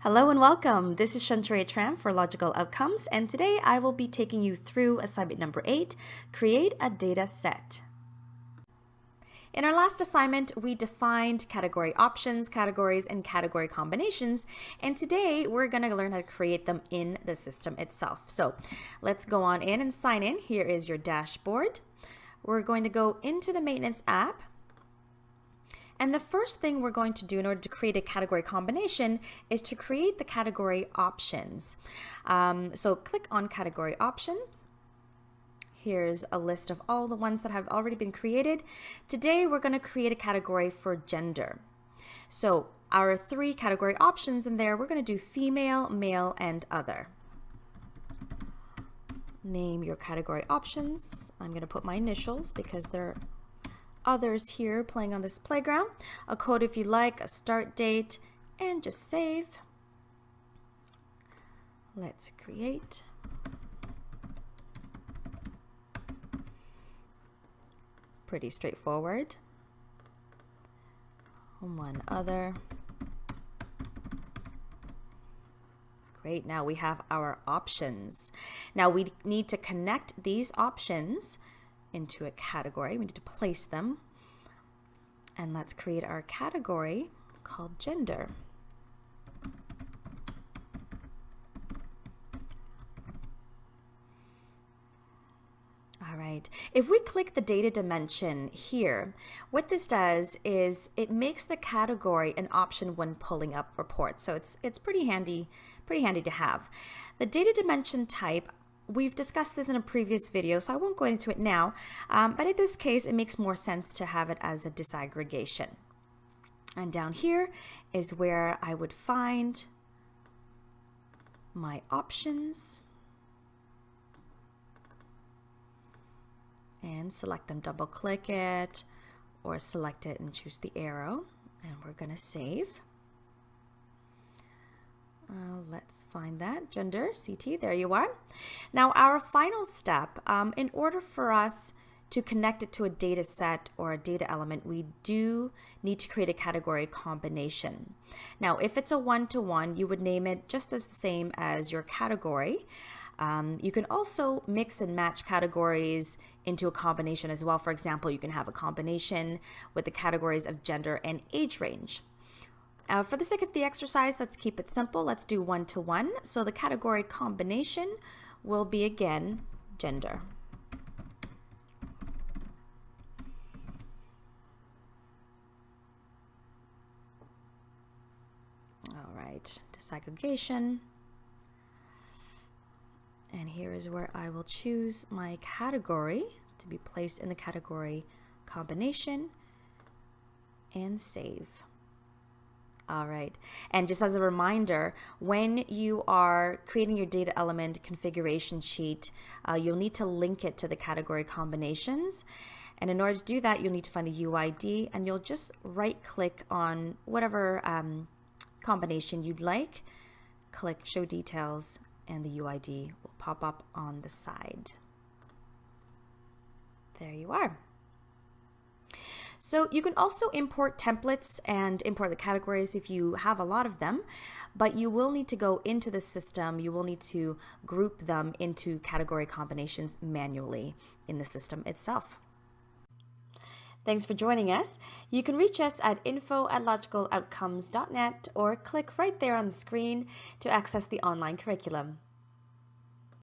Hello and welcome. This is Shantari Tram for Logical Outcomes, and today I will be taking you through assignment number 8, create a data set. In our last assignment, we defined category options, categories, and category combinations, and today we're going to learn how to create them in the system itself. So let's go on in and sign in. Here is your dashboard. We're going to go into the maintenance app. And the first thing we're going to do in order to create a category combination is to create the category options. So click on category options. Here's a list of all the ones that have already been created. Today we're going to create a category for gender. So our 3 category options in there, we're going to do female, male, and other. Name your category options. I'm going to put my initials because they're others here playing on this playground. A code if you like, a start date, and just save. Let's create. Pretty straightforward. One other. Great, now we have our options. Now we need to connect these options into a category. We need to place them. And let's create our category called gender. All right, if we click the data dimension here, what this does is it makes the category an option when pulling up reports. So it's pretty handy to have. The data dimension type, we've discussed this in a previous video, so I won't go into it now, but in this case, it makes more sense to have it as a disaggregation. And down here is where I would find my options and select them, double click it, or select it and choose the arrow, and we're going to save. Let's find that, gender, CT, there you are. Now our final step, in order for us to connect it to a data set or a data element, we do need to create a category combination. Now if it's a one-to-one, you would name it just as the same as your category. You can also mix and match categories into a combination as well. For example, you can have a combination with the categories of gender and age range. For the sake of the exercise, let's keep it simple. Let's do one-to-one. So the category combination will be, again, gender. All right, disaggregation. And here is where I will choose my category to be placed in the category combination and save. All right, and just as a reminder, when you are creating your data element configuration sheet, you'll need to link it to the category combinations. And in order to do that, you'll need to find the UID, and you'll just right click on whatever combination you'd like, click show details, and the UID will pop up on the side. There you are. So you can also import templates and import the categories if you have a lot of them, but you will need to go into the system. You will need to group them into category combinations manually in the system itself. Thanks for joining us. You can reach us at info@logicaloutcomes.net or click right there on the screen to access the online curriculum.